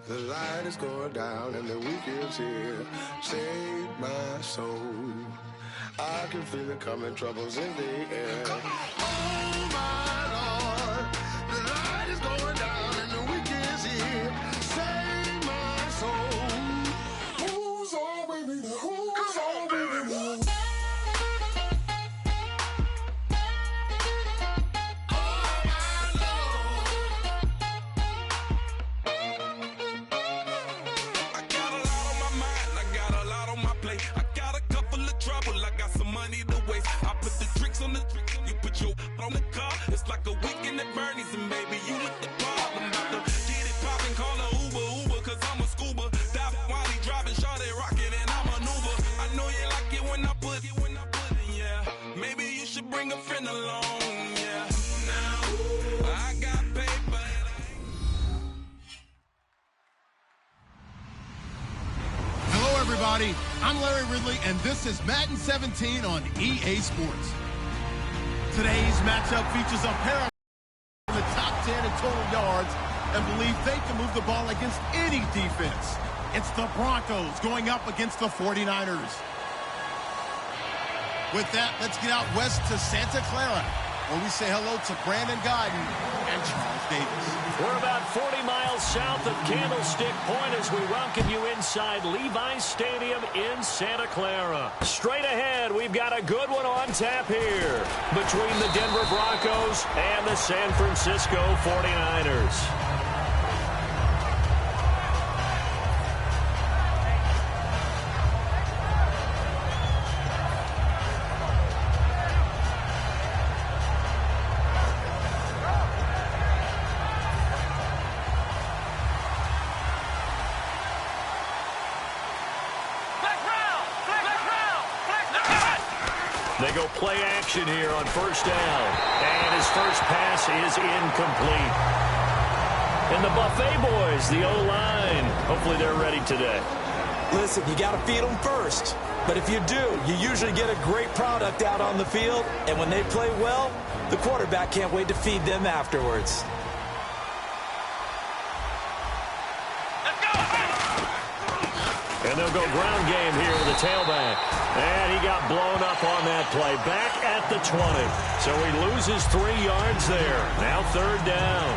The light is going down and the weekend's here. Save my soul. I can feel it coming, troubles in the air. Oh my Lord, the light is going down and the weekend's here. Save my soul. Who's on with me now? Who's on with me now? On the car, it's like a weekend at Bernie's, and baby, you look the part. I'm about to get it poppin', call a Uber, cause I'm a scuba. Dive while he driving, shawty rockin', and I'm an Uber. I know you like it when I put it, yeah. Maybe you should bring a friend along, yeah. Now, I got paper. Hello, everybody. I'm Larry Ridley, and this is Madden 17 on EA Sports. Today's matchup features a pair of in the top 10 in total yards and believe they can move the ball against any defense. It's the Broncos going up against the 49ers. With that, let's get out west to Santa Clara, where we say hello to Brandon Godden and Charles Davis. We're about 40 miles south of Candlestick Point as we welcome you inside Levi's Stadium in Santa Clara. Straight ahead, we've got a good one on tap here between the Denver Broncos and the San Francisco 49ers. They go play action here on first down. And his first pass is incomplete. And the Buffet boys, the O-line, hopefully they're ready today. Listen, you got to feed them first. But if you do, you usually get a great product out on the field. And when they play well, the quarterback can't wait to feed them afterwards. And they'll go ground game here with the tailback. And he got blown up on that play. Back at the 20. So he loses 3 yards there. Now third down.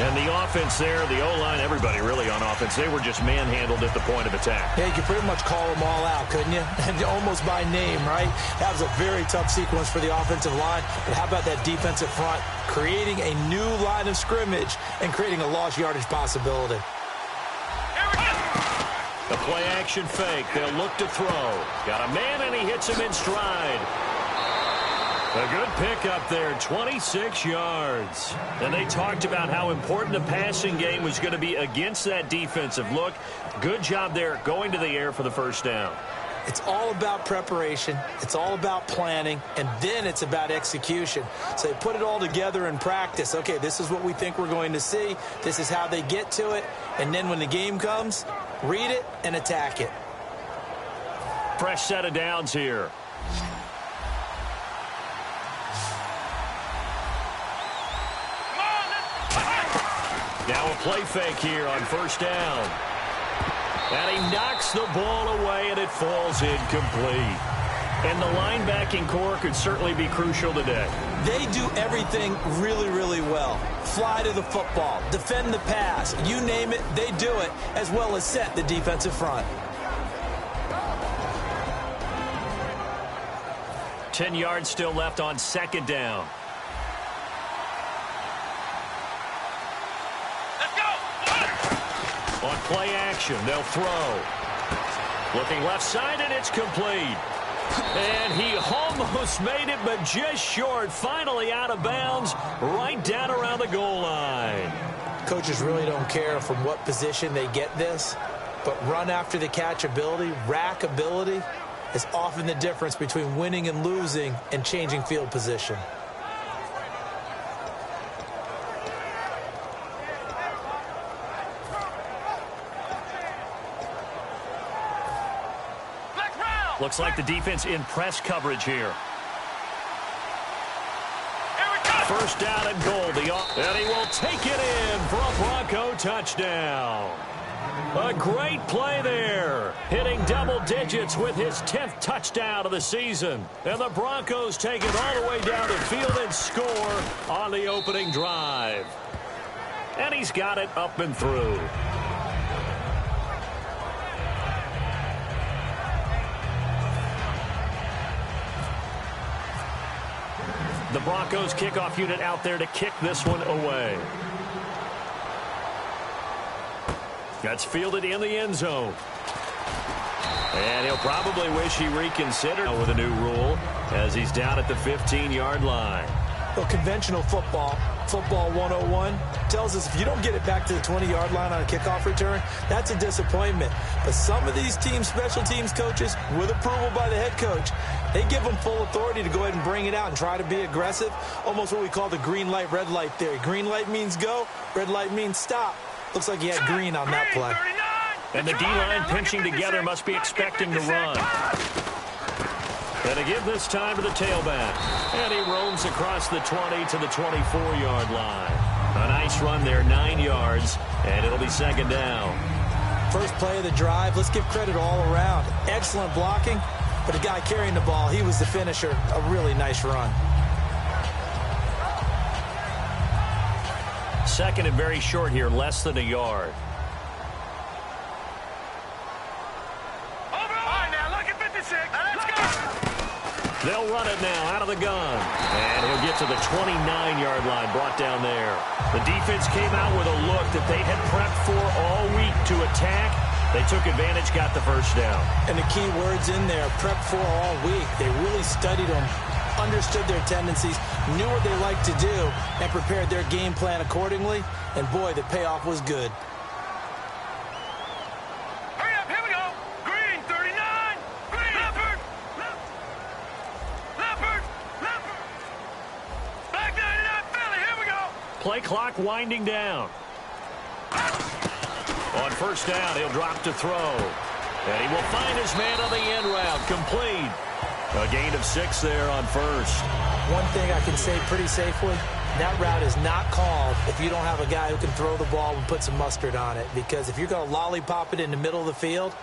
And the offense there, the O-line, everybody really on offense, they were just manhandled at the point of attack. Yeah, you could pretty much call them all out, couldn't you? And almost by name, right? That was a very tough sequence for the offensive line. But how about that defensive front? Creating a new line of scrimmage and creating a lost yardage possibility. The play-action fake. They'll look to throw. Got a man, and he hits him in stride. A good pickup there, 26 yards. And they talked about how important the passing game was going to be against that defensive look. Good job there going to the air for the first down. It's all about preparation. It's all about planning. And then it's about execution. So they put it all together in practice. Okay, this is what we think we're going to see. This is how they get to it. And then when the game comes, read it and attack it. Fresh set of downs here. Now a play fake here on first down. And he knocks the ball away, and it falls incomplete. And the linebacking core could certainly be crucial today. They do everything really, really well. Fly to the football, defend the pass, you name it, they do it, as well as set the defensive front. 10 yards still left on second down. On play action, they'll throw. Looking left side, and it's complete. And he almost made it, but just short. Finally out of bounds, right down around the goal line. Coaches really don't care from what position they get this, but run after the catch ability, rack ability, is often the difference between winning and losing and changing field position. Looks like the defense in press coverage here. First down and goal. And he won't take it in for a Bronco touchdown. A great play there, hitting double digits with his 10th touchdown of the season. And the Broncos take it all the way down the field and score on the opening drive. And he's got it up and through. The Broncos kickoff unit out there to kick this one away. That's fielded in the end zone. And he'll probably wish he reconsidered with a new rule as he's down at the 15-yard line. Well, conventional football 101, tells us if you don't get it back to the 20-yard line on a kickoff return, that's a disappointment. But some of these teams, special teams coaches, with approval by the head coach, they give them full authority to go ahead and bring it out and try to be aggressive, almost what we call the green light, red light theory. Green light means go, red light means stop. Looks like he had green on that play. And the D-line pinching together must be expecting to run. And to give this time to the tailback. And he roams across the 20 to the 24-yard line. A nice run there, 9 yards, and it'll be second down. First play of the drive, let's give credit all around. Excellent blocking, but the guy carrying the ball, he was the finisher. A really nice run. Second and very short here, less than a yard. They'll run it now out of the gun. And he'll get to the 29-yard line, brought down there. The defense came out with a look that they had prepped for all week to attack. They took advantage, got the first down. And the key words in there, prepped for all week. They really studied them, understood their tendencies, knew what they liked to do, and prepared their game plan accordingly. And, boy, the payoff was good. Play clock winding down. On first down, he'll drop to throw. And he will find his man on the end route. Complete. A gain of 6 there on first. One thing I can say pretty safely, that route is not called if you don't have a guy who can throw the ball and put some mustard on it. Because if you're going to lollipop it in the middle of the field,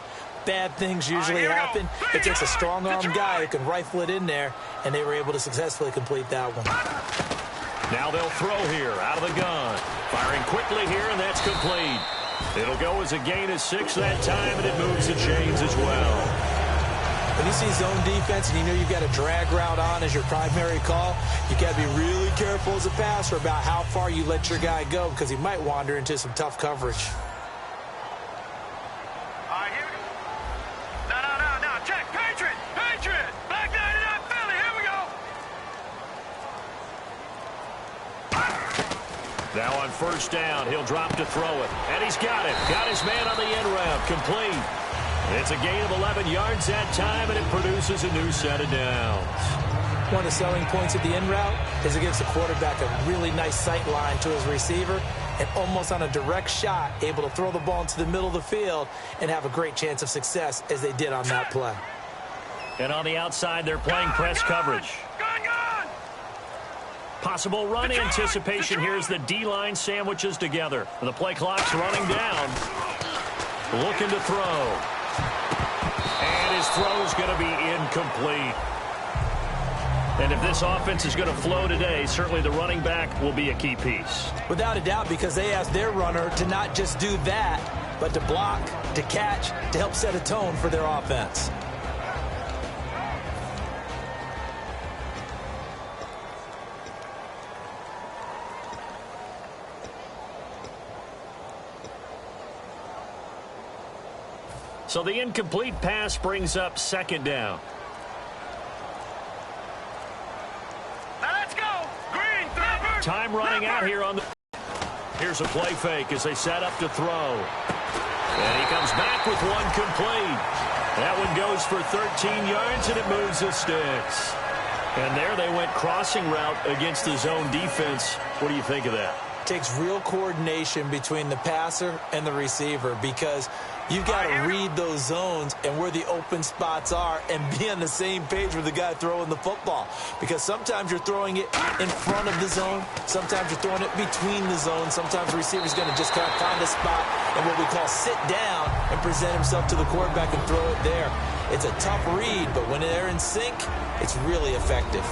bad things usually happen. It takes a strong-armed guy who can rifle it in there, and they were able to successfully complete that one. Now they'll throw here out of the gun. Firing quickly here, and that's complete. It'll go as a gain of 6 that time, and it moves the chains as well. When you see zone defense and you know you've got a drag route on as your primary call, you got to be really careful as a passer about how far you let your guy go because he might wander into some tough coverage. Now on first down, he'll drop to throw it. And he's got it. Got his man on the end route. Complete. It's a gain of 11 yards that time, and it produces a new set of downs. One of the selling points of the end route is it gives the quarterback a really nice sight line to his receiver and almost on a direct shot, able to throw the ball into the middle of the field and have a great chance of success as they did on that play. And on the outside, they're playing press coverage. Possible run anticipation here as the D-line sandwiches together. The play clock's running down. Looking to throw. And his throw is going to be incomplete. And if this offense is going to flow today, certainly the running back will be a key piece. Without a doubt, because they asked their runner to not just do that, but to block, to catch, to help set a tone for their offense. So the incomplete pass brings up second down. Now let's go. Green, Thurber. Time running out here on the... Here's a play fake as they set up to throw. And he comes back with one complete. That one goes for 13 yards, and it moves the sticks. And there they went crossing route against the zone defense. What do you think of that? takes real coordination between the passer and the receiver because you've got to read those zones and where the open spots are and be on the same page with the guy throwing the football. Because sometimes you're throwing it in front of the zone. Sometimes you're throwing it between the zones. Sometimes the receiver's going to just kind of find a spot and what we call sit down and present himself to the quarterback and throw it there. It's a tough read, but when they're in sync, it's really effective.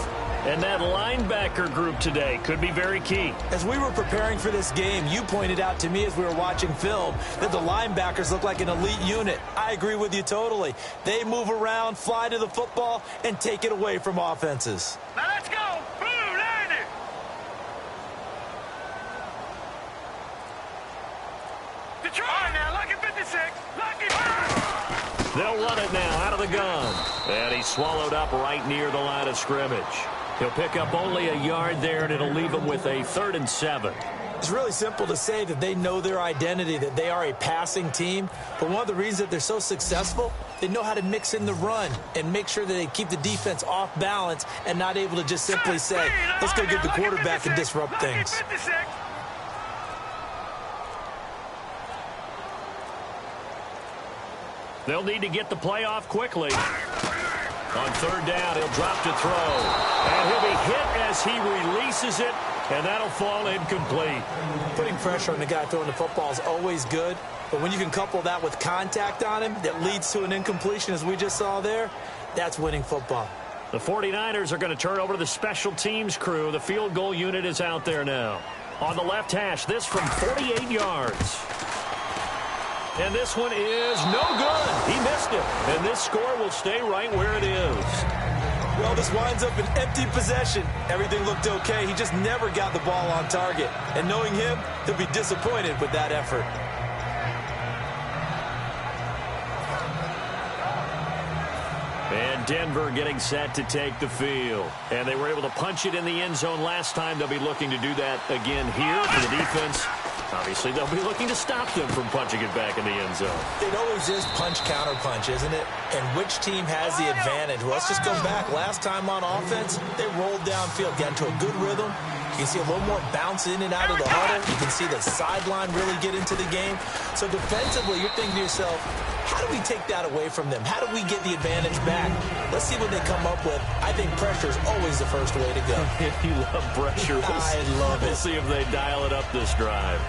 And that linebacker group today could be very key. As we were preparing for this game, you pointed out to me as we were watching film that the linebackers look like an elite unit. I agree with you totally. They move around, fly to the football, and take it away from offenses. Now let's go. Boom, land it. Detroit now, lucky 56. Lucky. They'll run it now out of the gun. And he's swallowed up right near the line of scrimmage. He'll pick up only a yard there, and it'll leave him with a 3rd and 7. It's really simple to say that they know their identity, that they are a passing team. But one of the reasons that they're so successful, they know how to mix in the run and make sure that they keep the defense off balance and not able to just simply say, let's go get the quarterback and disrupt things. They'll need to get the play off quickly. On 3rd down, he'll drop to throw. And he'll be hit as he releases it, and that'll fall incomplete. Putting pressure on the guy throwing the football is always good, but when you can couple that with contact on him that leads to an incompletion, as we just saw there, that's winning football. The 49ers are going to turn over to the special teams crew. The field goal unit is out there now. On the left hash, this from 48 yards. And this one is no good. He missed it. And this score will stay right where it is. Well, this winds up an empty possession. Everything looked okay. He just never got the ball on target. And knowing him, he'll be disappointed with that effort. And Denver getting set to take the field. And they were able to punch it in the end zone last time. They'll be looking to do that again here for the defense. Obviously, they'll be looking to stop them from punching it back in the end zone. It always is punch-counter-punch, isn't it? And which team has the advantage? Well, let's just go back. Last time on offense, they rolled downfield, got into a good rhythm. You can see a little more bounce in and out of the huddle. You can see the sideline really get into the game. So defensively, you're thinking to yourself, how do we take that away from them? How do we get the advantage back? Let's see what they come up with. I think pressure is always the first way to go. You love pressure. I love it. We'll see if they dial it up this drive.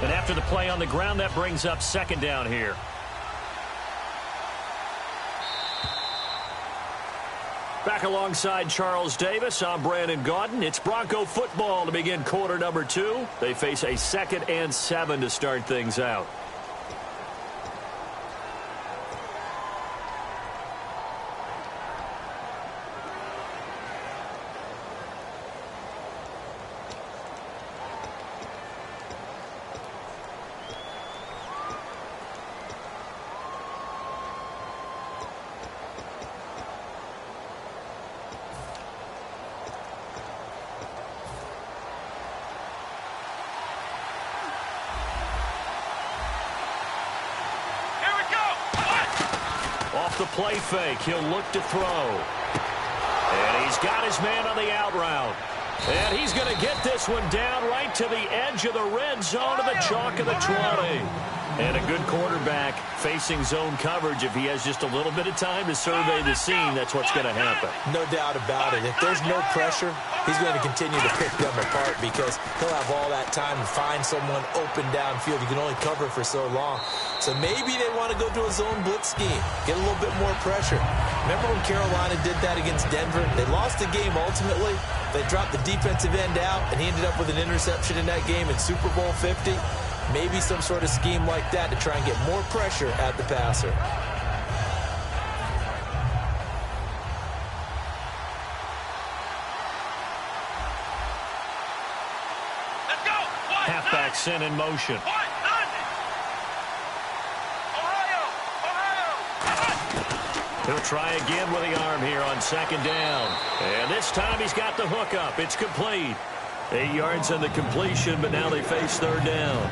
And after the play on the ground, that brings up 2nd down here. Back alongside Charles Davis, I'm Brandon Gaudin. It's Bronco football to begin quarter number 2. They face a 2nd and 7 to start things out. Off the play fake, he'll look to throw. And he's got his man on the out route. And he's going to get this one down right to the edge of the red zone of the chalk of the 20. And a good quarterback facing zone coverage. If he has just a little bit of time to survey the scene, that's what's going to happen. No doubt about it. If there's no pressure, he's going to continue to pick them apart because he'll have all that time to find someone open downfield. You can only cover for so long. So maybe they want to go to a zone blitz scheme, get a little bit more pressure. Remember when Carolina did that against Denver? They lost the game ultimately. They dropped the defensive end out, and he ended up with an interception in that game in Super Bowl 50. Maybe some sort of scheme like that to try and get more pressure at the passer. Let's go. Halfback sent in motion. He'll try again with the arm here on 2nd down. And this time he's got the hook up. It's complete. 8 yards on the completion, but now they face 3rd down.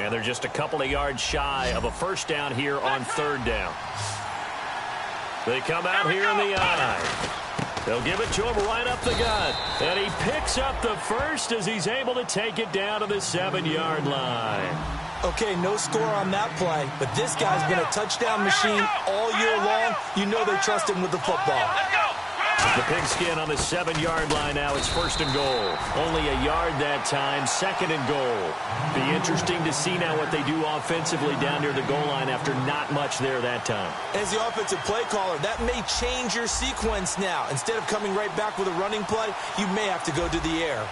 And they're just a couple of yards shy of a first down here on third down. They come out here in the I. They'll give it to him right up the gut. And he picks up the first as he's able to take it down to the 7-yard line. Okay, no score on that play, but this guy's been a touchdown machine all year long. You know they trust him with the football. The pigskin on the 7-yard line now. It's first and goal. Only a yard that time, second and goal. Be interesting to see now what they do offensively down near the goal line after not much there that time. As the offensive play caller, that may change your sequence now. Instead of coming right back with a running play, you may have to go to the air.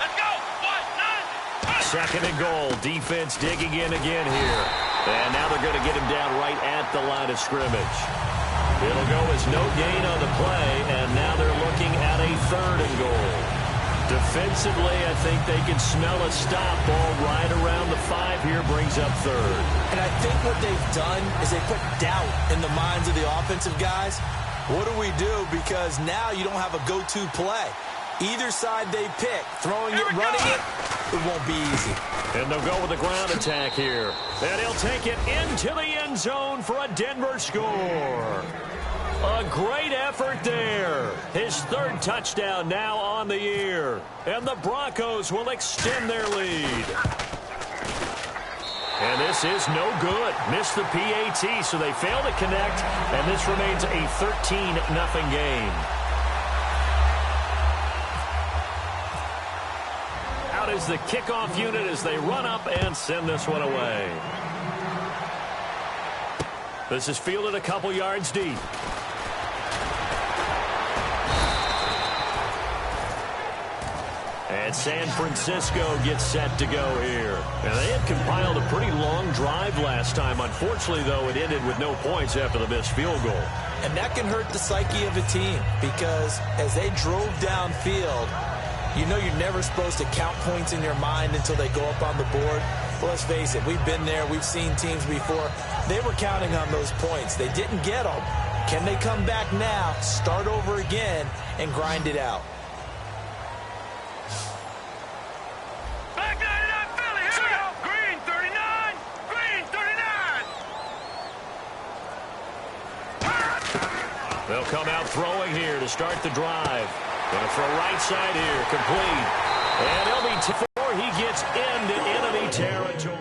Let's go. 1, 9. Second and goal. Defense digging in again here. And now they're going to get him down right at the line of scrimmage. It'll go as no gain on the play, and now they're looking at a third and goal. Defensively, I think they can smell a stop. Ball right around the 5 here, brings up third. And I think what they've done is they put doubt in the minds of the offensive guys. What do we do? Because now you don't have a go-to play. Either side they pick, throwing it, running it, it won't be easy. And they'll go with the ground attack here. And he'll take it into the end zone for a Denver score. A great effort there. His third touchdown now on the year. And the Broncos will extend their lead. And this is no good. Missed the PAT, so they fail to connect. And this remains a 13-0 game. Out is the kickoff unit as they run up and send this one away. This is fielded a couple yards deep. And San Francisco gets set to go here. And they had compiled a pretty long drive last time. Unfortunately, though, it ended with no points after the missed field goal. And that can hurt the psyche of a team because as they drove downfield, you know you're never supposed to count points in your mind until they go up on the board. Well, let's face it, we've been there. We've seen teams before. They were counting on those points. They didn't get them. Can they come back now, start over again, and grind it out? Black 99 Philly, here we go. Green 39. Green 39. They'll come out throwing here to start the drive. Going for a right side here, complete. And he'll be before he gets into enemy territory.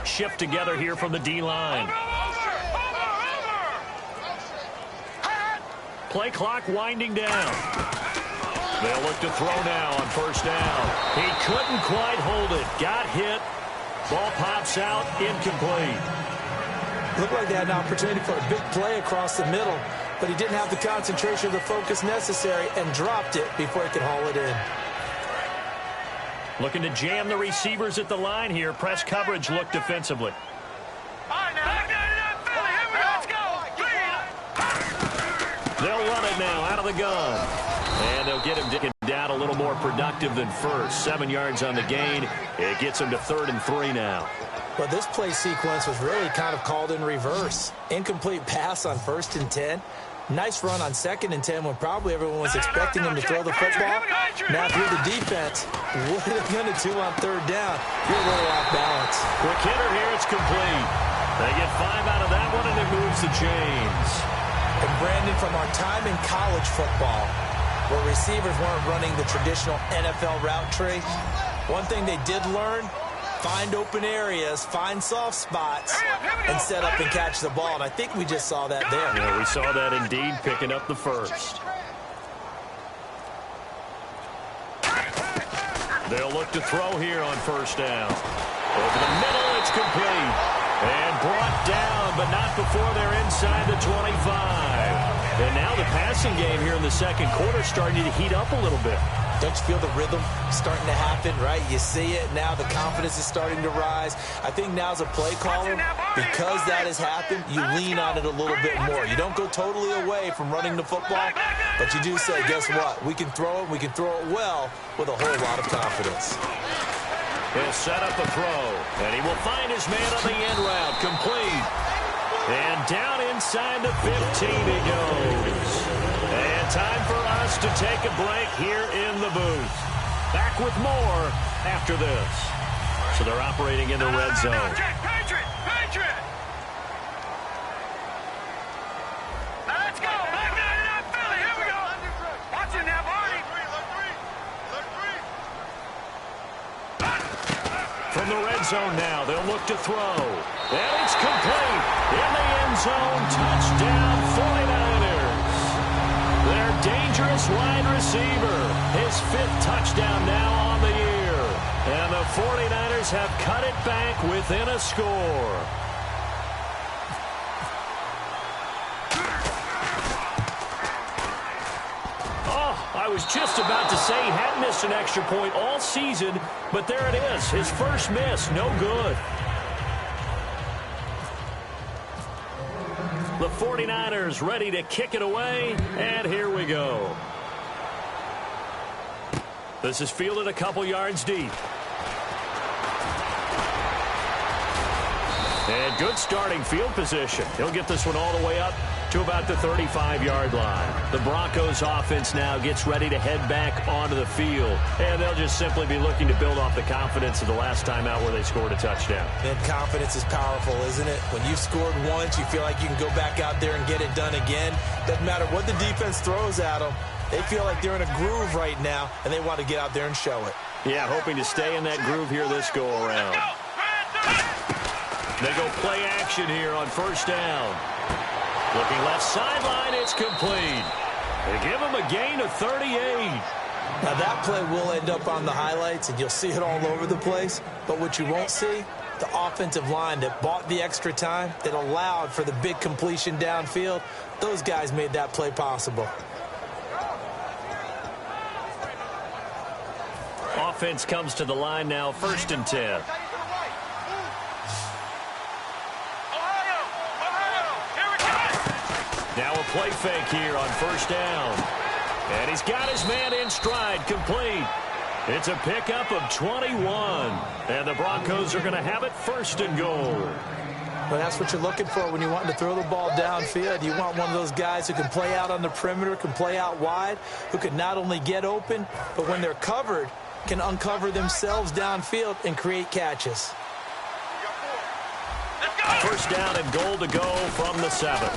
shift together here from the D-line. Play clock winding down. They'll look to throw now on first down. He couldn't quite hold it. Got hit. Ball pops out, incomplete. Looked like they had an opportunity for a big play across the middle, but he didn't have the concentration or the focus necessary and dropped it before he could haul it in. Looking to jam the receivers at the line here. Press coverage look defensively. They'll run it now out of the gun. And they'll get him down a little more productive than first. 7 yards on the gain. It gets him to 3rd and 3 now. Well, this play sequence was really kind of called in reverse. Incomplete pass on 1st and 10. Nice run on 2nd and 10 when probably everyone was expecting him to throw the football. Now through the defense, what are they going to do on 3rd down? You're a little off balance. Quick hitter here, it's complete. They get 5 out of that one, and it moves the chains. And Brandon, from our time in college football, where receivers weren't running the traditional NFL route tree, one thing they did learn, find open areas, find soft spots, and set up and catch the ball. And I think we just saw that there. Yeah, we saw that indeed, picking up the first. They'll look to throw here on first down. Over the middle, it's complete. And brought down, but not before they're inside the 25. And now the passing game here in the second quarter starting to heat up a little bit. Don't you feel the rhythm starting to happen, right? You see it now. The confidence is starting to rise. I think now as a play caller, because that has happened, you lean on it a little bit more. You don't go totally away from running the football, but you do say, guess what? We can throw it. We can throw it well with a whole lot of confidence. He'll set up a throw, and he will find his man on the end route. Complete. And down inside the 15 he goes. And time for us to take a break here in the booth. Back with more after this. So they're operating in the red zone. Patriot! Now let's go! Back 99 Philly, here we go! Watch it now, Barney! From the red zone now, they'll look to throw. And it's complete. In the end zone, touchdown 49ers. Their dangerous wide receiver. His 5th touchdown now on the year. And the 49ers have cut it back within a score. I was just about to say he hadn't missed an extra point all season, but there it is. His first miss, no good. The 49ers ready to kick it away, and here we go. This is fielded a couple yards deep. And good starting field position. He'll get this one all the way up to about the 35-yard line. The Broncos offense now gets ready to head back onto the field. And they'll just simply be looking to build off the confidence of the last time out where they scored a touchdown. And confidence is powerful, isn't it? When you've scored once, you feel like you can go back out there and get it done again. Doesn't matter what the defense throws at them. They feel like they're in a groove right now, and they want to get out there and show it. Yeah, hoping to stay in that groove here this go-around. They go play action here on first down. Looking left sideline, it's complete. They give him a gain of 38. Now that play will end up on the highlights, and you'll see it all over the place. But what you won't see, the offensive line that bought the extra time, that allowed for the big completion downfield, those guys made that play possible. Offense comes to the line now, 1st and 10. Now a play fake here on first down. And he's got his man in stride, complete. It's a pickup of 21. And the Broncos are going to have it 1st and goal. Well, that's what you're looking for when you want to throw the ball downfield. You want one of those guys who can play out on the perimeter, can play out wide, who can not only get open, but when they're covered, can uncover themselves downfield and create catches. 1st down and goal to go from the 7.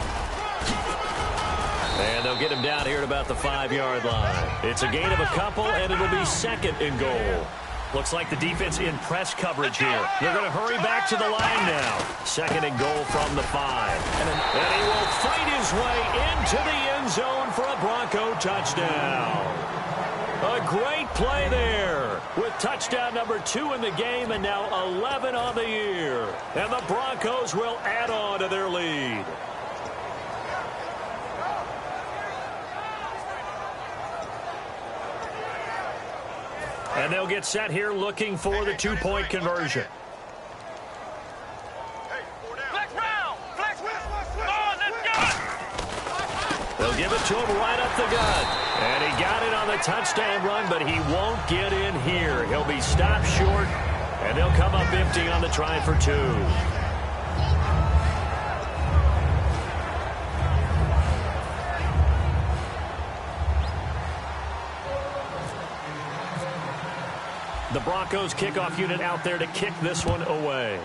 And they'll get him down here at about the 5-yard line. It's a gain of a couple, and it'll be 2nd and goal. Looks like the defense in press coverage here. They're going to hurry back to the line now. 2nd and goal from the 5. And he will fight his way into the end zone for a Bronco touchdown. A great play there with touchdown number 2 in the game and now 11 on the year. And the Broncos will add on to their lead. And they'll get set here looking for the 2-point conversion. Flex round! Flex! Oh, let's go! They'll give it to him right up the gut. And he got it on the touchdown run, but he won't get in here. He'll be stopped short, and they'll come up empty on the try for 2. The Broncos kickoff unit out there to kick this one away.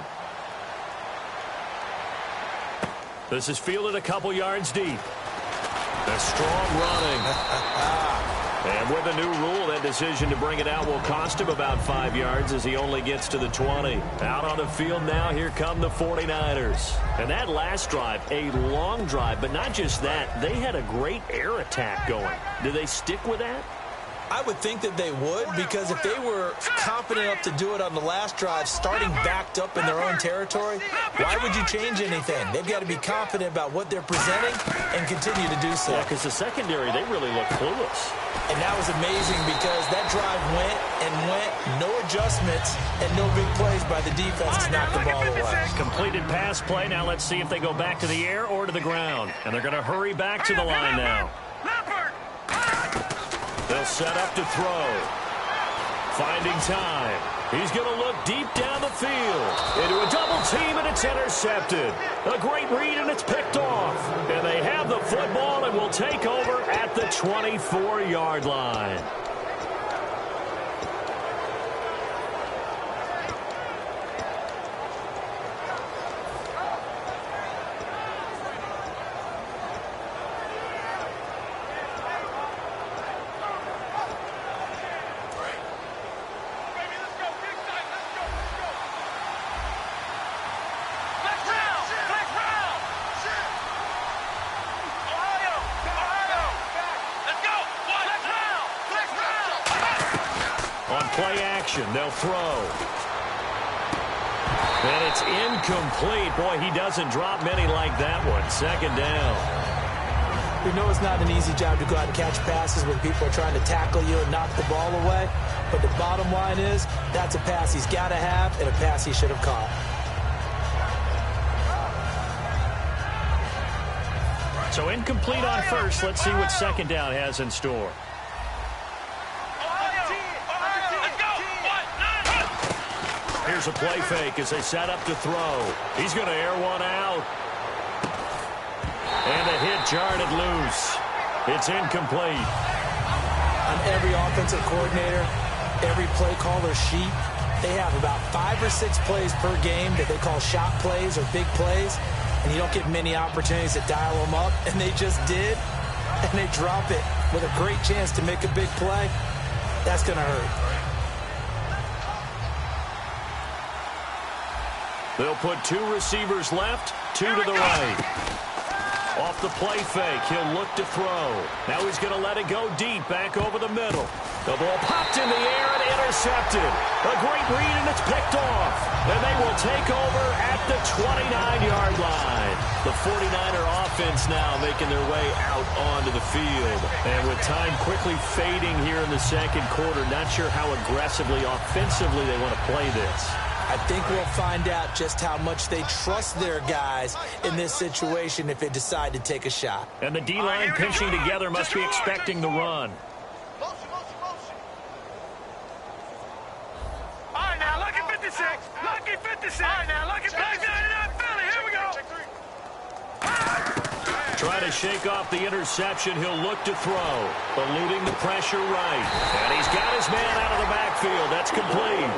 This is fielded a couple yards deep. A strong running. And with a new rule, that decision to bring it out will cost him about 5 yards as he only gets to the 20. Out on the field now, here come the 49ers. And that last drive, a long drive, but not just that, they had a great air attack going. Do they stick with that? I would think that they would, because if they were confident enough to do it on the last drive, starting backed up in their own territory, why would you change anything? They've got to be confident about what they're presenting and continue to do so. Yeah, because the secondary, they really look clueless. And that was amazing because that drive went and went, no adjustments, and no big plays by the defense to knock the ball away. Completed pass play. Now let's see if they go back to the air or to the ground. And they're going to hurry back to the line now. They'll set up to throw. Finding time. He's going to look deep down the field. Into a double team, and it's intercepted. A great read, and it's picked off. And they have the football and will take over at the 24-yard line. Play action. They'll throw. And it's incomplete. Boy, he doesn't drop many like that one. 2nd down. We know it's not an easy job to go out and catch passes when people are trying to tackle you and knock the ball away. But the bottom line is that's a pass he's got to have and a pass he should have caught. So incomplete on first. Let's see what 2nd down has in store. Here's a play fake as they set up to throw. He's going to air one out. And the hit jarred it loose. It's incomplete. On every offensive coordinator, every play caller sheet, they have about 5 or 6 plays per game that they call shot plays or big plays. And you don't get many opportunities to dial them up. And they just did. And they drop it with a great chance to make a big play. That's going to hurt. They'll put 2 receivers left, 2 to the right. Off the play fake, he'll look to throw. Now he's going to let it go deep, back over the middle. The ball popped in the air and intercepted. A great read, and it's picked off. And they will take over at the 29-yard line. The 49er offense now making their way out onto the field. And with time quickly fading here in the 2nd quarter, not sure how aggressively, offensively they want to play this. I think we'll find out just how much they trust their guys in this situation if they decide to take a shot. And the D-line pinching together must be expecting the run. All right, now, look at 56. Look at 56. All right, now, look at 99 Philly. Here we go. Trying to shake off the interception. He'll look to throw. Eluding the pressure right. And he's got his man out of the backfield. That's complete.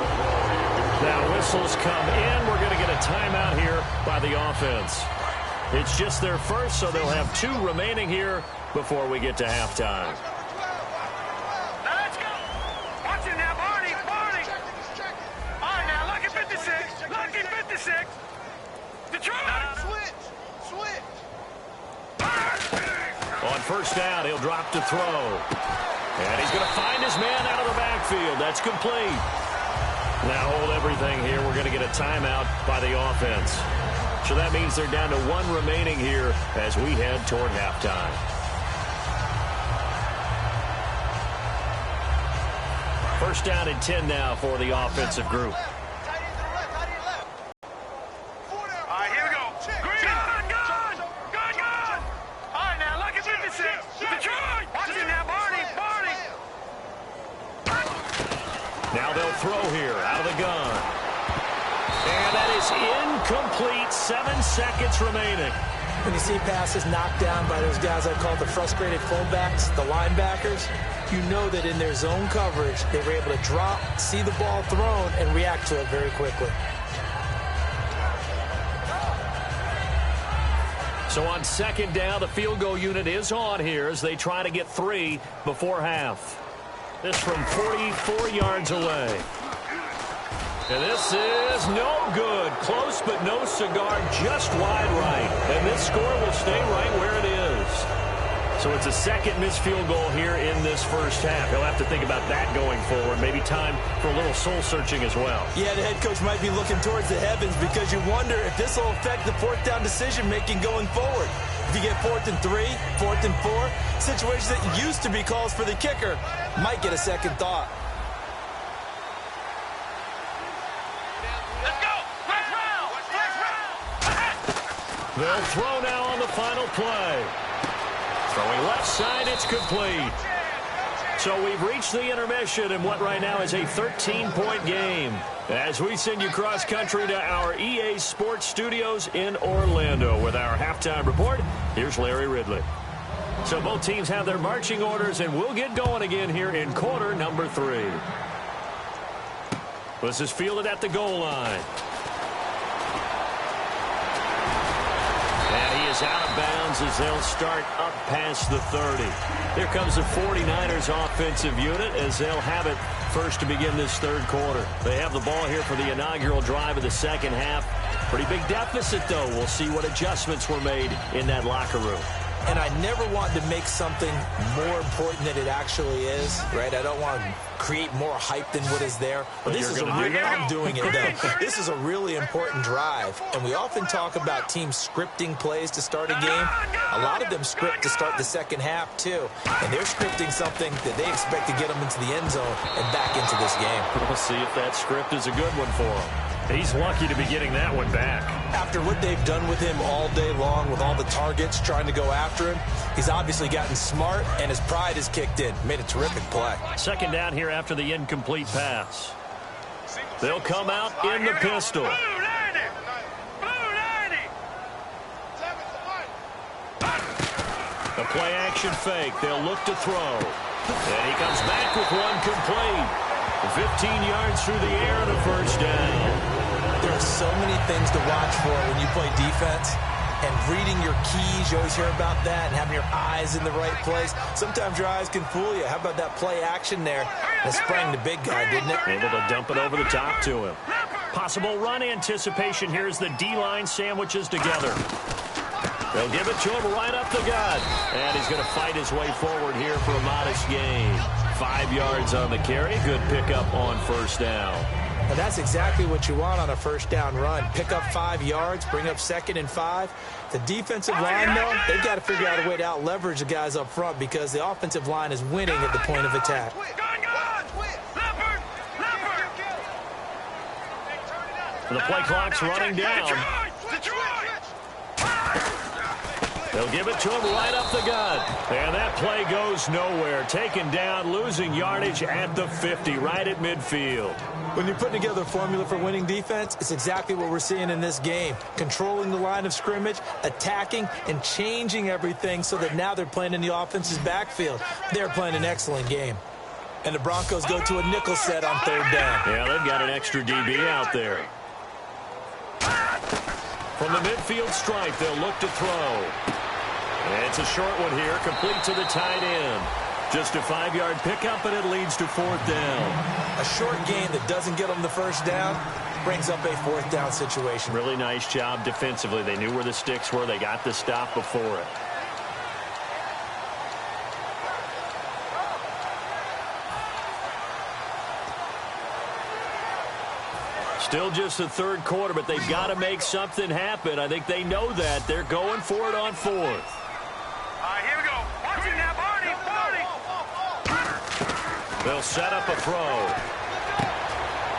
Now whistles come in. We're going to get a timeout here by the offense. It's just their first, so they'll have 2 remaining here before we get to halftime. Let's go. Watch it now, Barney. Barney. first down. He'll drop to throw. And he's going to find his man out of the backfield. That's complete. Now hold everything here. We're going to get a timeout by the offense. So that means they're down to 1 remaining here as we head toward halftime. First down and 10 now for the offensive group. Now they'll throw here out of the gun. And that is incomplete. 7 seconds remaining. When you see passes knocked down by those guys I call the frustrated fullbacks, the linebackers, you know that in their zone coverage, they were able to drop, see the ball thrown, and react to it very quickly. So on second down, the field goal unit is on here as they try to get 3 before half. This from 44 yards away. And this is no good. Close but no cigar, just wide right. And this score will stay right where it is. So it's a second missed field goal here in this first half. He'll have to think about that going forward. Maybe time for a little soul-searching as well. Yeah, the head coach might be looking towards the heavens because you wonder if this will affect the fourth down decision-making going forward. If you get 4th and 3, 4th and 4, situations that used to be calls for the kicker might get a second thought. Let's go! Last round! They'll throw now on the final play. Throwing left side, it's complete. So we've reached the intermission in what right now is a 13-point game. As we send you cross-country to our EA Sports Studios in Orlando with our halftime report, here's Larry Ridley. So both teams have their marching orders, and we'll get going again here in quarter number 3. This is fielded at the goal line. And he is out of bounds as they'll start up past the 30. Here comes the 49ers offensive unit as they'll have it first to begin this third quarter. They have the ball here for the inaugural drive of the second half. Pretty big deficit, though. We'll see what adjustments were made in that locker room. And I never want to make something more important than it actually is, right? I don't want to create more hype than what is there. But this is I'm doing it, though. This is a really important drive. And we often talk about teams scripting plays to start a game. A lot of them script to start the second half, too. And they're scripting something that they expect to get them into the end zone and back into this game. We'll see if that script is a good one for him. He's lucky to be getting that one back. After what they've done with him all day long with all the targets trying to go after him, he's obviously gotten smart, and his pride has kicked in. Made a terrific play. Second down here after the incomplete pass. They'll come out in the pistol. Blue 90! Blue 90! The play action fake. They'll look to throw. And he comes back with one complete. 15 yards through the air and a first down. There are so many things to watch for when you play defense. And reading your keys, you always hear about that, and having your eyes in the right place. Sometimes your eyes can fool you. How about that play action there? That sprang the big guy, didn't it? Able to dump it over the top to him. Possible run anticipation here as the D-line sandwiches together. They'll give it to him right up the gut. And he's going to fight his way forward here for a modest gain. 5 yards on the carry. Good pickup on first down. And that's exactly what you want on a first down run. Pick up 5 yards, bring up 2nd and 5. The defensive line, though, they've got to figure out a way to out-leverage the guys up front because the offensive line is winning at the point of attack. The play clock's running down. They'll give it to him right up the gut. And that play goes nowhere. Taken down, losing yardage at the 50, right at midfield. When you're putting together a formula for winning defense, it's exactly what we're seeing in this game. Controlling the line of scrimmage, attacking, and changing everything so that now they're playing in the offense's backfield. They're playing an excellent game. And the Broncos go to a nickel set on third down. Yeah, they've got an extra DB out there. From the midfield stripe, they'll look to throw. It's a short one here, complete to the tight end. Just a 5-yard pickup, and it leads to 4th down. A short gain that doesn't get them the first down brings up a 4th down situation. Really nice job defensively. They knew where the sticks were. They got the stop before it. Still just the third quarter, but they've got to make something happen. I think they know that. They're going for it on fourth. All right, here we go. Watch it now, Barney. They'll set up a throw.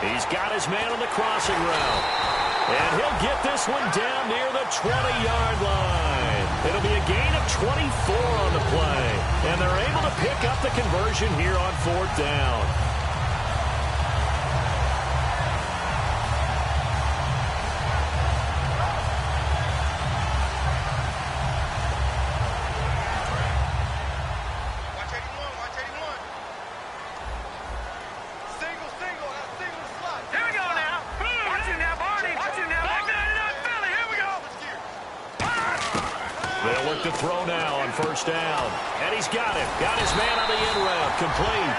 He's got his man on the crossing route. And he'll get this one down near the 20-yard line. It'll be a gain of 24 on the play. And they're able to pick up the conversion here on fourth down. To throw now on first down. And he's got it. Got his man on the in route. Complete.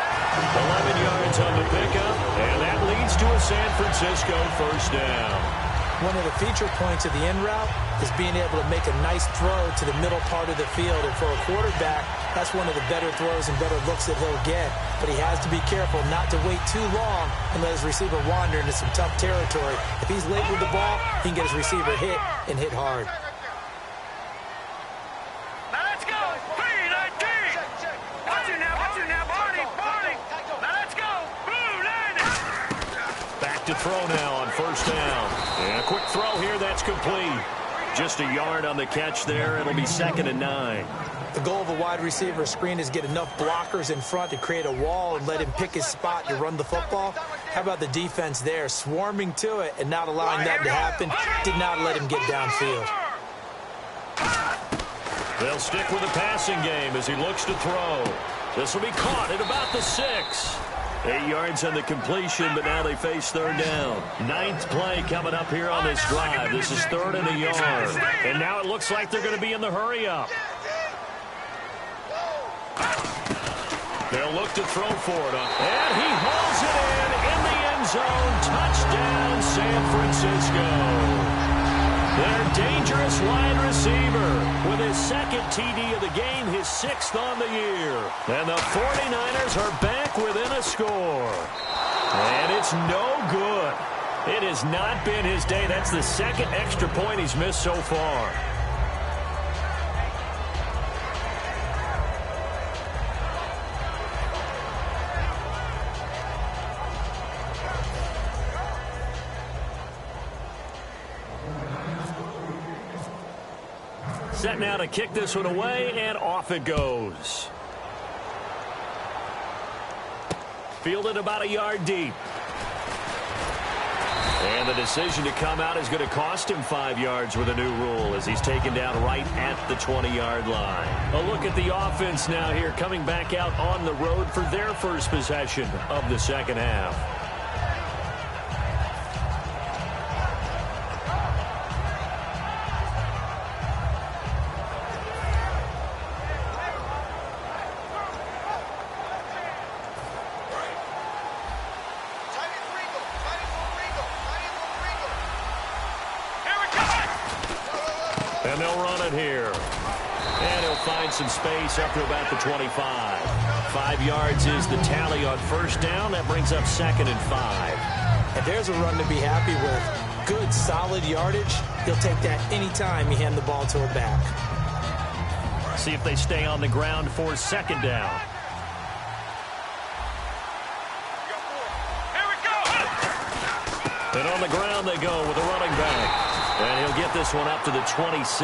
11 yards on the pickup. And that leads to a San Francisco first down. One of the feature points of the in route is being able to make a nice throw to the middle part of the field. And for a quarterback, that's one of the better throws and better looks that he'll get. But he has to be careful not to wait too long and let his receiver wander into some tough territory. If he's late with the ball, he can get his receiver hit and hit hard. To throw now on first down. And a quick throw here, that's complete. Just a yard on the catch there. It'll be 2nd and 9. The goal of a wide receiver screen is get enough blockers in front to create a wall and let him pick his spot to run the football. How about the defense there, swarming to it and not allowing that to happen? Did not let him get downfield. They'll stick with the passing game as he looks to throw. This will be caught at about the 6. 8 yards on the completion, but now they face third down. 9th play coming up here on this drive. This is 3rd and a yard. And now it looks like they're going to be in the hurry-up. They'll look to throw for it. And he hauls it in the end zone. Touchdown, San Francisco. Their dangerous wide receiver with his 2nd TD of the game, his 6th on the year. And the 49ers are back within a score. And it's no good. It has not been his day. That's the 2nd extra point he's missed so far. Set now to kick this one away, and off it goes. Fielded about a yard deep. And the decision to come out is going to cost him 5 yards with a new rule as he's taken down right at the 20-yard line. A look at the offense now here, coming back out on the road for their first possession of the second half. And they'll run it here. And he'll find some space up to about the 25. 5 yards is the tally on first down. That brings up 2nd and 5. And there's a run to be happy with. Good, solid yardage. He'll take that anytime you hand the ball to a back. See if they stay on the ground for 2nd down. Here we go. And on the ground they go with the running back. And he'll get this one up to the 26.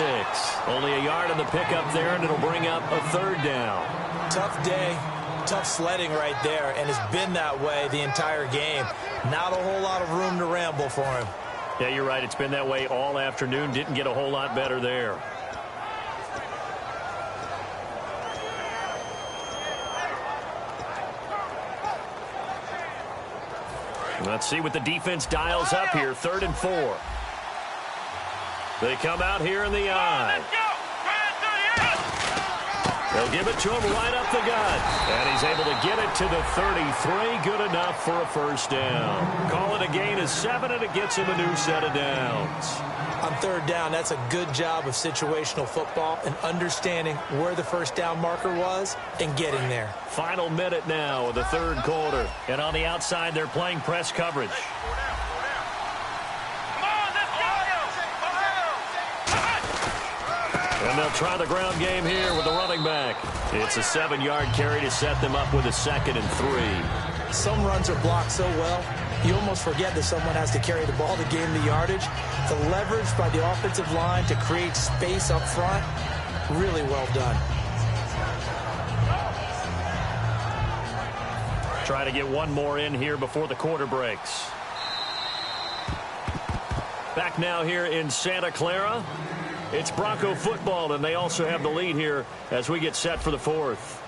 Only a yard on the pickup there, and it'll bring up a 3rd down. Tough day, tough sledding right there, and it's been that way the entire game. Not a whole lot of room to ramble for him. Yeah, you're right. It's been that way all afternoon. Didn't get a whole lot better there. Let's see what the defense dials up here. 3rd and 4. They come out here in the eye. They'll give it to him right up the gut. And he's able to get it to the 33. Good enough for a first down. Call it a gain of 7, and it gets him a new set of downs. On 3rd down, that's a good job of situational football and understanding where the first down marker was and getting there. Final minute now of the 3rd quarter. And on the outside, they're playing press coverage. And they'll try the ground game here with the running back. It's a 7-yard carry to set them up with a 2nd and 3. Some runs are blocked so well, you almost forget that someone has to carry the ball to gain the yardage. The leverage by the offensive line to create space up front, really well done. Try to get one more in here before the quarter breaks. Back now here in Santa Clara. It's Bronco football, and they also have the lead here as we get set for the 4th.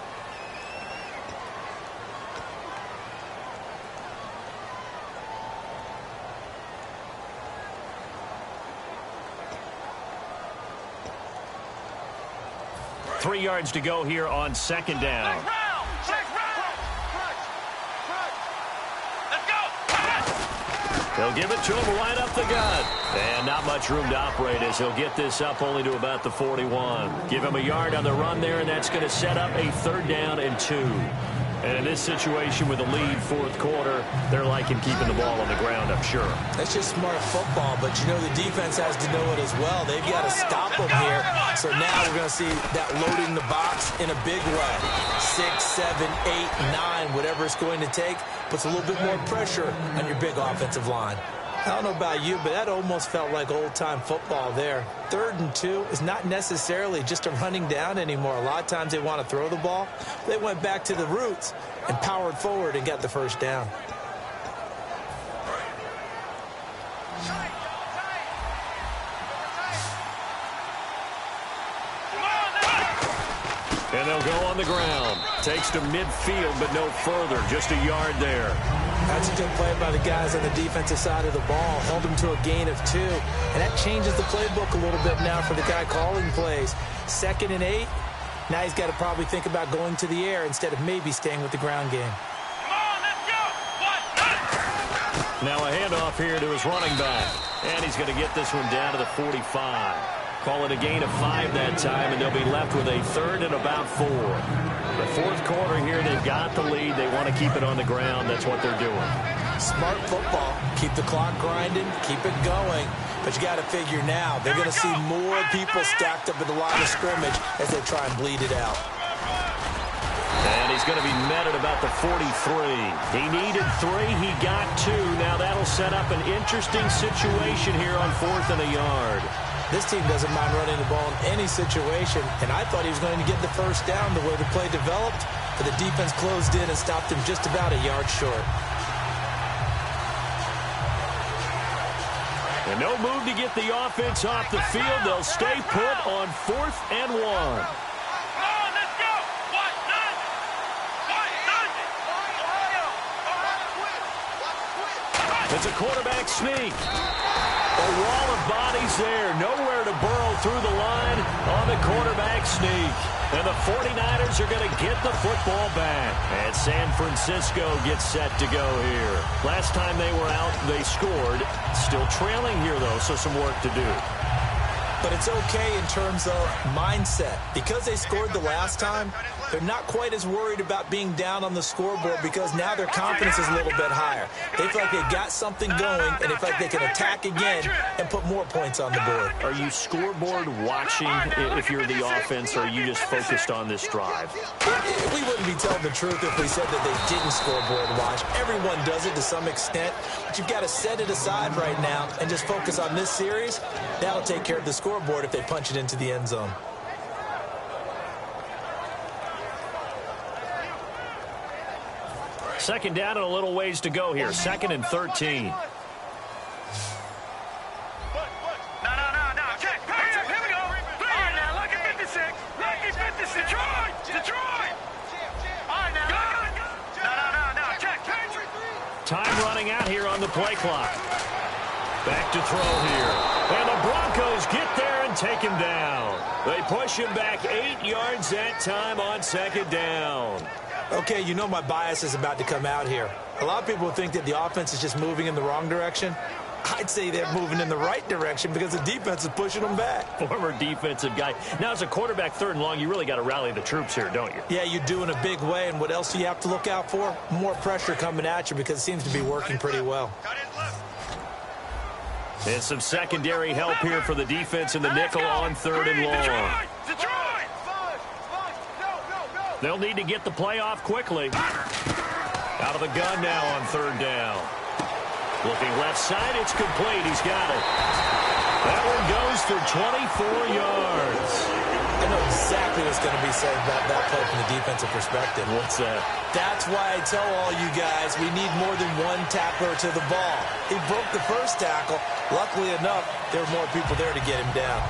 Three yards to go here on 2nd down. They'll give it to him right up the gut. And not much room to operate as he'll get this up only to about the 41. Give him a yard on the run there, and that's going to set up a 3rd down and 2. And in this situation with a lead 4th quarter, they're liking keeping the ball on the ground, I'm sure. That's just smart football, but you know the defense has to know it as well. They've got to stop them here. So now we're going to see that loading the box in a big way. 6, 7, 8, 9, whatever it's going to take, puts a little bit more pressure on your big offensive line. I don't know about you, but that almost felt like old-time football there. 3rd and 2 is not necessarily just a running down anymore. A lot of times they want to throw the ball. They went back to the roots and powered forward and got the 1st down. And they'll go on the ground. Takes to midfield, but no further. Just a yard there. That's a good play by the guys on the defensive side of the ball. Held them to a gain of 2. And that changes the playbook a little bit now for the guy calling plays. 2nd and 8. Now he's got to probably think about going to the air instead of maybe staying with the ground game. Come on, let's go. Now a handoff here to his running back. And he's going to get this one down to the 45. Call it a gain of 5 that time, and they'll be left with a 3rd and about 4. The 4th quarter here, they've got the lead. They want to keep it on the ground. That's what they're doing. Smart football. Keep the clock grinding. Keep it going. But you got to figure now, they're going to see more people stacked up at the line of scrimmage as they try and bleed it out. And he's going to be met at about the 43. He needed 3. He got 2. Now that'll set up an interesting situation here on 4th and a yard. This team doesn't mind running the ball in any situation, and I thought he was going to get the 1st down the way the play developed, but the defense closed in and stopped him just about a yard short. And no move to get the offense off the field. They'll stay put on 4th and 1. Come on, let's go. It's a quarterback sneak. A wall of bodies there. Nowhere to burrow through the line on the quarterback sneak. And the 49ers are going to get the football back. And San Francisco gets set to go here. Last time they were out, they scored. Still trailing here, though, so some work to do. But it's okay in terms of mindset. Because they scored the last time, they're not quite as worried about being down on the scoreboard because now their confidence is a little bit higher. They feel like they got something going, and they feel like they can attack again and put more points on the board. Are you scoreboard watching if you're the offense, or are you just focused on this drive? We wouldn't be telling the truth if we said that they didn't scoreboard watch. Everyone does it to some extent, but you've got to set it aside right now and just focus on this series. That'll take care of the scoreboard if they punch it into the end zone. Second down and a little ways to go here. 2nd and 13. No. Check. Here we go. All right, now, look at 56. Lucky 56. Detroit. All right, now. No. Check. Time running out here on the play clock. Back to throw here. And the Broncos get there and take him down. They push him back 8 yards that time on 2nd down. Okay, you know my bias is about to come out here. A lot of people think that the offense is just moving in the wrong direction. I'd say they're moving in the right direction because the defense is pushing them back. Former defensive guy. Now, as a quarterback 3rd and long, you really got to rally the troops here, don't you? Yeah, you do in a big way. And what else do you have to look out for? More pressure coming at you because it seems to be working pretty well. And some secondary help here for the defense in the nickel on 3rd and long. They'll need to get the play off quickly. Out of the gun now on 3rd down. Looking left side, it's complete. He's got it. That one goes for 24 yards. I know exactly what's going to be said about that play from the defensive perspective. What's that? That's why I tell all you guys we need more than one tackler to the ball. He broke the first tackle. Luckily enough, there were more people there to get him down.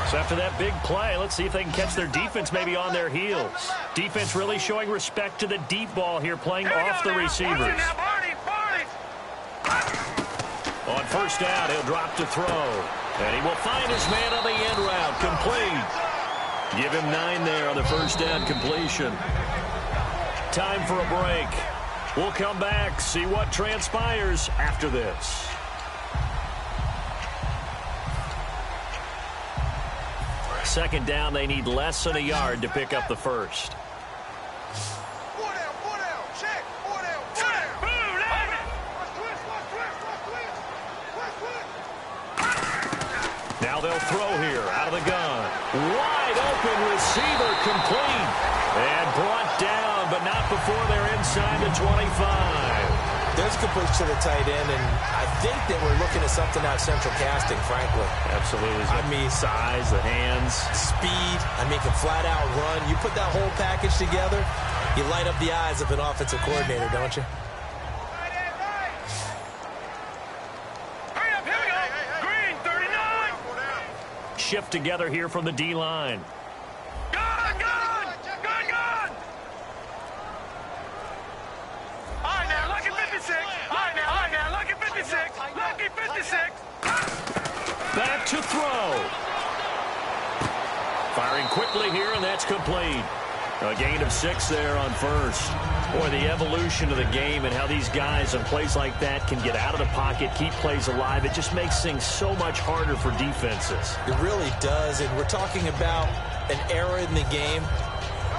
So after that big play, let's see if they can catch their defense maybe on their heels. Defense really showing respect to the deep ball here, playing off the receivers. On 1st down, he'll drop to throw. And he will find his man on the end route, complete. Give him 9 there on the 1st down completion. Time for a break. We'll come back, see what transpires after this. Second down, they need less than a yard to pick up the first. Now they'll throw here out of the gun. Wide open receiver, complete. And brought down, but not before they're inside the 25. There's completion to the tight end, and I think that we're looking at something out of central casting, frankly. Absolutely. I mean, size, the hands. Speed. I mean, can flat out run. You put that whole package together, you light up the eyes of an offensive coordinator, don't you? Hurry up, here we go. Green, 39. Shift together here from the D-line. Back to throw. Firing quickly here, and that's complete. A gain of 6 there on 1st. Boy, the evolution of the game and how these guys in plays like that can get out of the pocket, keep plays alive, it just makes things so much harder for defenses. It really does, and we're talking about an era in the game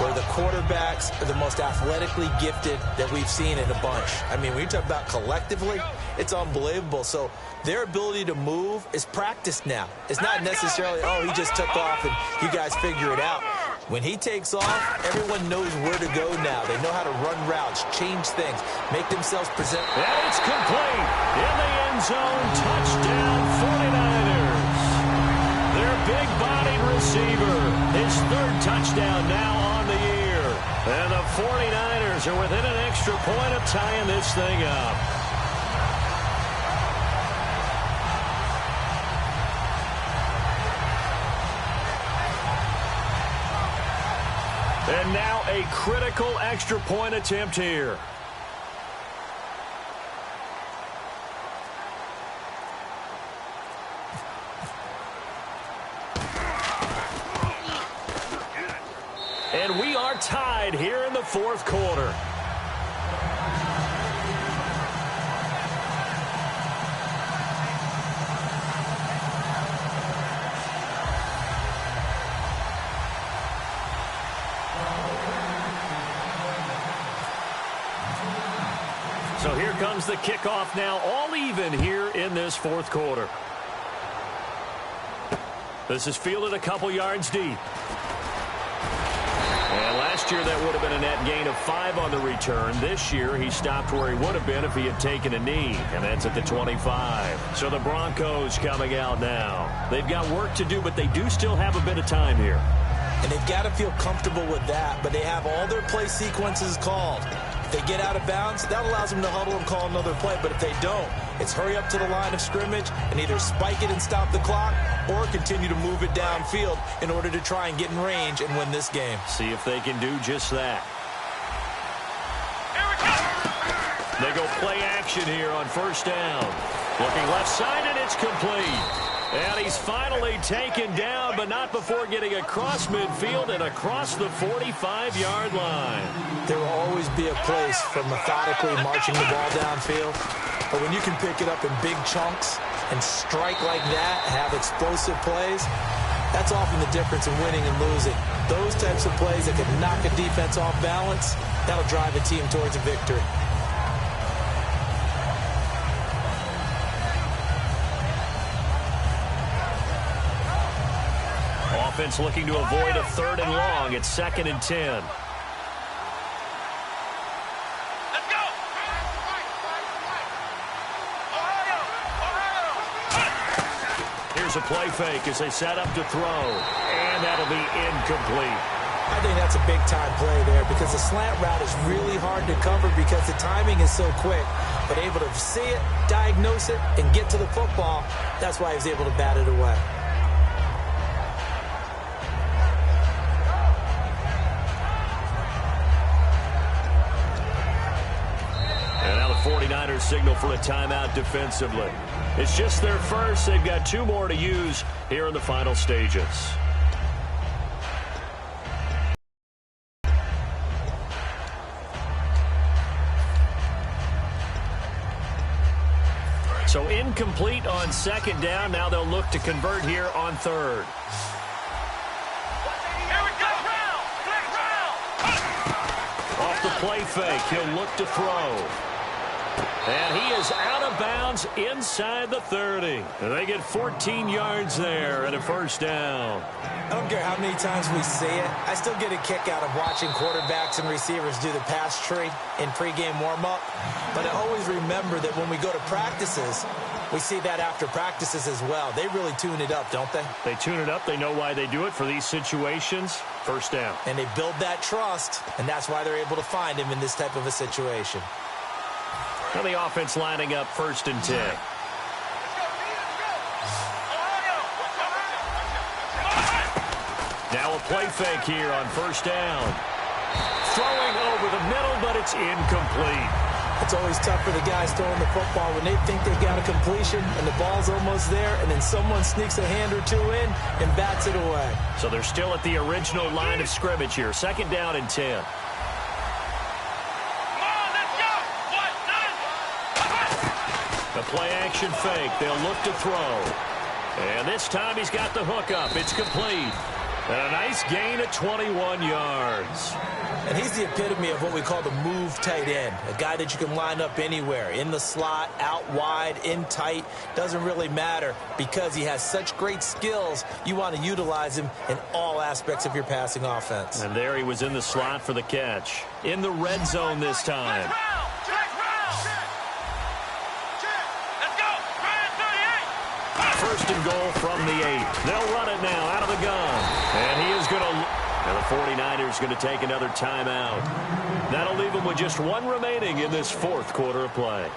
where the quarterbacks are the most athletically gifted that we've seen in a bunch. I mean, when you talk about collectively, it's unbelievable. So their ability to move is practiced now. It's not necessarily, oh, he just took off and you guys figure it out. When he takes off, everyone knows where to go now. They know how to run routes, change things, make themselves present. And it's complete. In the end zone, touchdown 49ers. Their big-bodied receiver, his 3rd touchdown now on the year. And the 49ers are within an extra point of tying this thing up. And now a critical extra point attempt here. And we are tied here in the 4th quarter. So here comes the kickoff now, all even here in this 4th quarter. This is fielded a couple yards deep. And last year that would have been a net gain of 5 on the return. This year he stopped where he would have been if he had taken a knee, and that's at the 25. So the Broncos coming out now. They've got work to do, but they do still have a bit of time here. And they've got to feel comfortable with that, but they have all their play sequences called. If they get out of bounds, that allows them to huddle and call another play. But if they don't, it's hurry up to the line of scrimmage and either spike it and stop the clock or continue to move it downfield in order to try and get in range and win this game. See if they can do just that. They go play action here on 1st down. Looking left side, and it's complete. And he's finally taken down, but not before getting across midfield and across the 45-yard line. There will always be a place for methodically marching the ball downfield. But when you can pick it up in big chunks and strike like that, have explosive plays, That's often the difference in winning and losing. Those types of plays that can knock a defense off balance, that'll drive a team towards a victory. Offense looking to avoid a 3rd and long. It's 2nd and 10. Let's go! Here's a play fake as they set up to throw. And that'll be incomplete. I think that's a big-time play there because the slant route is really hard to cover because the timing is so quick. But able to see it, diagnose it, and get to the football, that's why he was able to bat it away. And now the 49ers signal for a timeout defensively. It's just their first. They've got 2 more to use here in the final stages. So incomplete on 2nd down. Now they'll look to convert here on 3rd. Here we go! Off the play fake, he'll look to throw. And he is out of bounds inside the 30. They get 14 yards there and a 1st down. I don't care how many times we see it. I still get a kick out of watching quarterbacks and receivers do the pass tree in pregame warm-up. But I always remember that when we go to practices, we see that after practices as well. They really tune it up, don't they? They tune it up. They know why they do it for these situations. 1st down. And they build that trust, and that's why they're able to find him in this type of a situation. Now the offense lining up 1st and 10. Now a play fake here on 1st down. Throwing over the middle, but it's incomplete. It's always tough for the guys throwing the football when they think they've got a completion and the ball's almost there, and then someone sneaks a hand or 2 in and bats it away. So they're still at the original line of scrimmage here. 2nd down and 10. A play-action fake. They'll look to throw. And this time he's got the hook up. It's complete. And a nice gain at 21 yards. And he's the epitome of what we call the move tight end. A guy that you can line up anywhere. In the slot, out wide, in tight. Doesn't really matter because he has such great skills. You want to utilize him in all aspects of your passing offense. And there he was in the slot for the catch. In the red zone this time. First and goal from the 8. They'll run it now out of the gun. And he is going to... And the 49ers going to take another timeout. That'll leave them with just 1 remaining in this 4th quarter of play.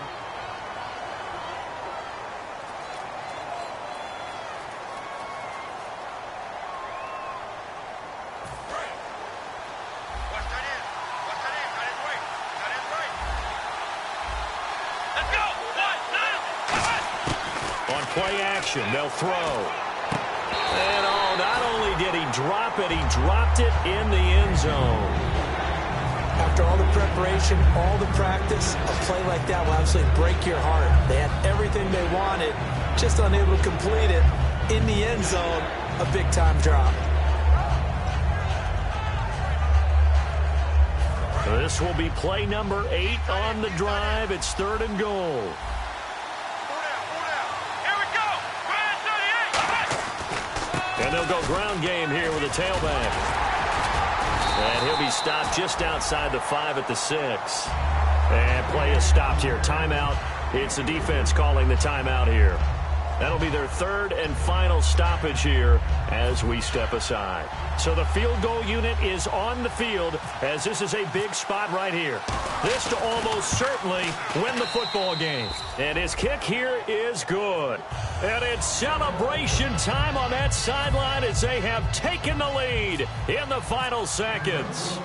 Play action, they'll throw. And not only did he drop it, he dropped it in the end zone. After all the preparation, all the practice, a play like that will absolutely break your heart. They had everything they wanted, just unable to complete it. In the end zone, a big-time drop. This will be play number 8 on the drive. It's 3rd and goal. And they'll go ground game here with a tailback. And he'll be stopped just outside the 5 at the 6. And play is stopped here. Timeout. It's the defense calling the timeout here. That'll be their 3rd and final stoppage here as we step aside. So the field goal unit is on the field as this is a big spot right here. This to almost certainly win the football game. And his kick here is good. And it's celebration time on that sideline as they have taken the lead in the final seconds.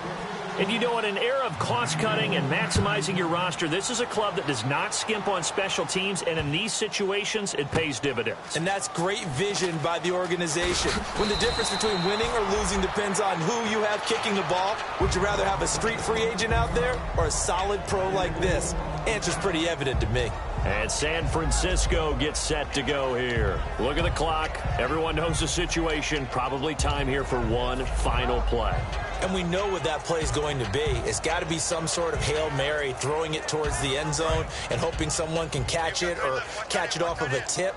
And you know, in an era of cost-cutting and maximizing your roster, this is a club that does not skimp on special teams, and in these situations, it pays dividends. And that's great vision by the organization. When the difference between winning or losing depends on who you have kicking the ball, would you rather have a street free agent out there or a solid pro like this? Answer's pretty evident to me. And San Francisco gets set to go here. Look at the clock. Everyone knows the situation. Probably time here for one final play. And we know what that play is going to be. It's got to be some sort of Hail Mary, throwing it towards the end zone and hoping someone can catch it or catch it off of a tip.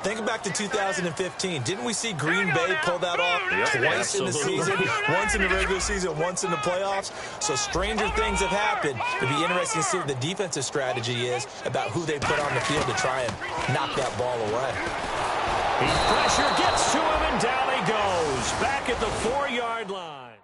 Think back to 2015. Didn't we see Green Bay pull that off twice in the season? Once in the regular season, once in the playoffs. So stranger things have happened. It'd be interesting to see what the defensive strategy is about who they put on the field to try and knock that ball away. Pressure gets to him, and down he goes. Back at the 4-yard line.